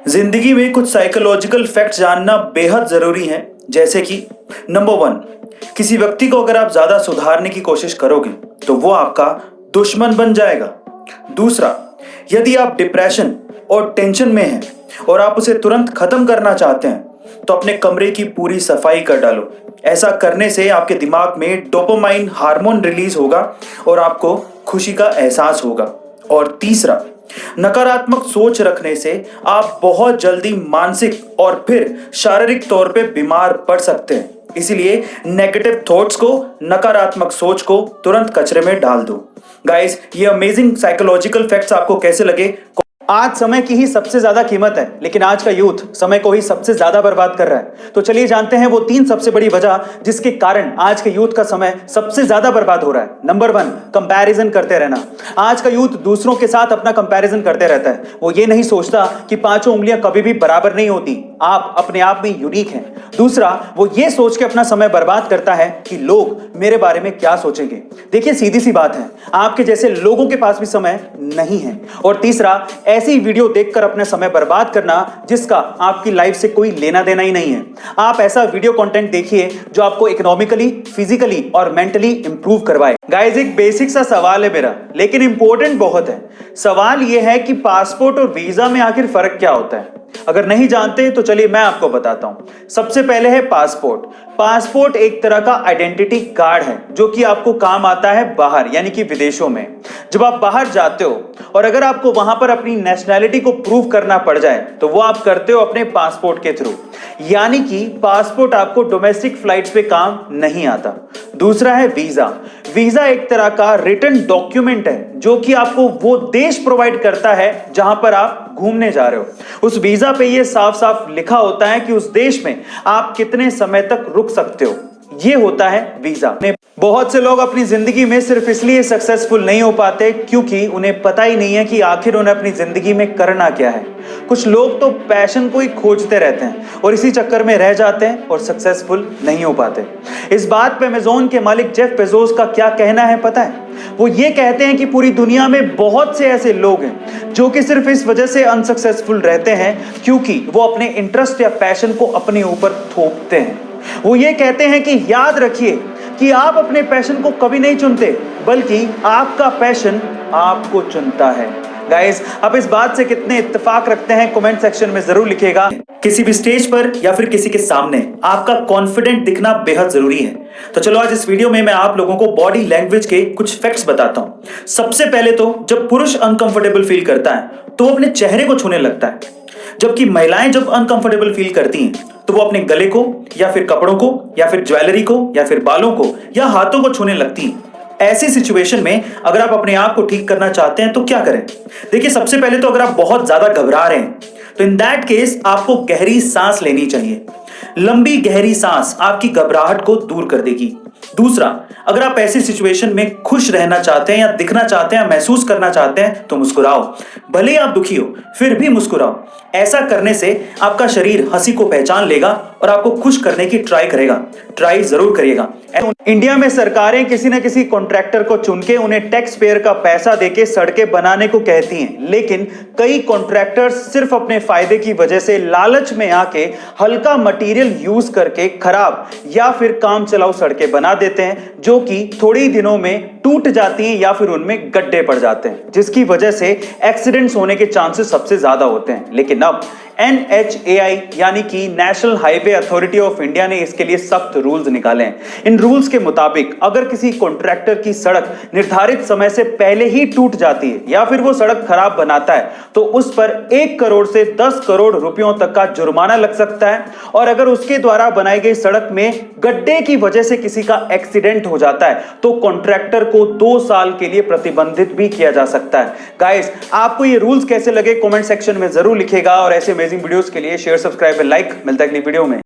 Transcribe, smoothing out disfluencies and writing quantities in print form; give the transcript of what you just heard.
जिंदगी में कुछ साइकोलॉजिकल फैक्ट्स जानना बेहद जरूरी है। जैसे कि नंबर 1, किसी व्यक्ति को अगर आप ज्यादा सुधारने की कोशिश करोगे तो वो आपका दुश्मन बन जाएगा। दूसरा, यदि आप डिप्रेशन और टेंशन में हैं और आप उसे तुरंत खत्म करना चाहते हैं तो अपने कमरे की पूरी सफाई कर डालो। ऐसा करने से आपके दिमाग में डोपामाइन हार्मोन रिलीज होगा और आपको खुशी का एहसास होगा। और तीसरा, नकारात्मक सोच रखने से आप बहुत जल्दी मानसिक और फिर शारीरिक तौर पे बीमार पड़ सकते हैं। इसीलिए नेगेटिव थॉट्स को, नकारात्मक सोच को तुरंत कचरे में डाल दो। गाइस, ये अमेजिंग साइकोलॉजिकल फैक्ट्स आपको कैसे लगे? आज समय की ही सबसे ज्यादा कीमत है, लेकिन आज का यूथ समय को ही सबसे ज्यादा बर्बाद कर रहा है। तो चलिए जानते हैं वो 3 सबसे बड़ी वजह जिसके कारण आज के यूथ का समय सबसे ज्यादा बर्बाद हो रहा है। नंबर 1, कंपैरिजन करते रहना। आज का यूथ दूसरों के साथ अपना कंपैरिजन करते रहता है। वो ये नहीं सोचता कि 5 उंगलियां कभी भी बराबर नहीं होती, आप अपने आप में यूनिक हैं। दूसरा, वो ये सोच के अपना समय बर्बाद करता है कि लोग मेरे बारे में क्या सोचेंगे। देखिए, सीधी सी बात है, आपके जैसे लोगों के पास भी समय नहीं है। और तीसरा, ऐसी वीडियो देखकर अपना समय बर्बाद करना जिसका आपकी लाइफ से कोई लेना देना ही नहीं है। आप ऐसा वीडियो कंटेंट देखिए जो आपको इकोनॉमिकली, फिजिकली और मेंटली इंप्रूव करवाए। गाइस, एक बेसिक सा सवाल है मेरा, लेकिन इंपॉर्टेंट बहुत है। सवाल यह है कि पासपोर्ट और वीजा में आखिर फर्क क्या होता है? अगर नहीं जानते तो चलिए मैं आपको बताता हूं। सबसे पहले है पासपोर्ट। पासपोर्ट एक तरह का आइडेंटिटी कार्ड है जो कि आपको काम आता है बाहर, यानी कि विदेशों में। जब आप बाहर जाते हो और अगर आपको वहां पर अपनी नेशनैलिटी को प्रूव करना पड़ जाए तो वो आप करते हो अपने पासपोर्ट के थ्रू, यानी कि पासपोर्ट आपको डोमेस्टिक फ्लाइट्स पे काम नहीं आता। दूसरा है वीजा। वीजा एक तरह का रिटन डॉक्यूमेंट है जो कि आपको वो देश प्रोवाइड करता है जहां पर आप घूमने जा रहे हो। उस वीजा पे ये साफ साफ लिखा होता है कि उस देश में आप कितने समय तक रुक सकते हो। ये होता है वीजा। बहुत से लोग अपनी जिंदगी में सिर्फ इसलिए सक्सेसफुल नहीं हो पाते क्योंकि उन्हें पता ही नहीं है कि आखिर उन्हें अपनी जिंदगी में करना क्या है। कुछ लोग तो पैशन को ही खोजते रहते हैं और इसी चक्कर में रह जाते हैं और सक्सेसफुल नहीं हो पाते। इस बात पे अमेज़न के मालिक जेफ बेजोस का क्या कहना है पता है? वो ये कहते हैं कि पूरी दुनिया में बहुत से ऐसे लोग हैं जो कि सिर्फ इस वजह से अनसक्सेसफुल रहते हैं क्योंकि वो अपने इंटरेस्ट या पैशन को अपने ऊपर थोपते हैं। वो ये कहते हैं कि याद रखिए कि आप अपने पैशन को कभी नहीं चुनते, बल्कि आपका पैशन आपको चुनता है। गाइस, आप इस बात से कितने इत्तेफाक रखते हैं कमेंट सेक्शन में जरूर लिखिएगा। किसी भी स्टेज पर या फिर किसी के सामने आपका कॉन्फिडेंट दिखना बेहद जरूरी है। तो चलो आज इस वीडियो में मैं आप लोगों को बॉडी लैंग्वेज के कुछ फैक्ट्स बताता हूं। सबसे पहले तो जब पुरुष अनकंफर्टेबल फील करता है तो वो अपने चेहरे को छूने लगता है, जबकि महिलाएं जब अनकंफर्टेबल फील करती हैं तो वो अपने गले को या फिर कपड़ों को या फिर ज्वेलरी को या फिर बालों को या हाथों को छूने लगती हैं। ऐसी सिचुएशन में अगर आप अपने आप को ठीक करना चाहते हैं तो क्या करें? देखिए, सबसे पहले तो अगर आप बहुत ज्यादा घबरा रहे हैं तो इन दैट केस आपको गहरी सांस लेनी चाहिए। लंबी गहरी सांस आपकी घबराहट को दूर कर देगी। दूसरा, अगर आप ऐसी सिचुएशन में खुश रहना चाहते हैं या दिखना चाहते हैं, महसूस करना चाहते हैं तो मुस्कुराओ। भले ही आप दुखी हो फिर भी मुस्कुराओ। ऐसा करने से आपका शरीर हंसी को पहचान लेगा और आपको खुश करने की ट्राई जरूर करिएगा। इंडिया में सरकारें किसी न किसी कॉन्ट्रैक्टर को चुन के उन्हें टैक्स पेयर का पैसा देके सड़कें बनाने को कहती हैं, लेकिन कई कॉन्ट्रैक्टर्स सिर्फ अपने फायदे की वजह से लालच में आके हल्का मटेरियल यूज करके खराब या फिर काम चलाऊ सड़कें बना देते हैं जो कि थोड़े ही दिनों में टूट जाती हैं या फिर उनमें गड्ढे पड़ जाते हैं, जिसकी वजह से एक्सीडेंट्स होने के चांसेस सबसे ज्यादा होते हैं। लेकिन अब NHAI यानी कि national highway authority of India ने इसके लिए सख्त रूल्स निकाले हैं। इन रूल्स के मुताबिक अगर किसी कॉन्ट्रैक्टर की सड़क निर्धारित समय से पहले ही टूट जाती है या फिर वो सड़क खराब बनाता है तो उस पर 1 करोड़ से 10 करोड़ रुपयों तक का जुर्माना लग सकता है। और अगर उसके द्वारा बनाई गई सड़क में गड्ढे की वजह से किसी का एक्सीडेंट हो जाता है तो कॉन्ट्रैक्टर को 2 साल के लिए प्रतिबंधित भी किया जा सकता है। गाइस, आपको ये रूल्स कैसे लगे कमेंट सेक्शन में जरूर लिखिएगा और ऐसे अमेजिंग वीडियोस के लिए शेयर, सब्सक्राइब और लाइक। मिलता है अगली वीडियो में।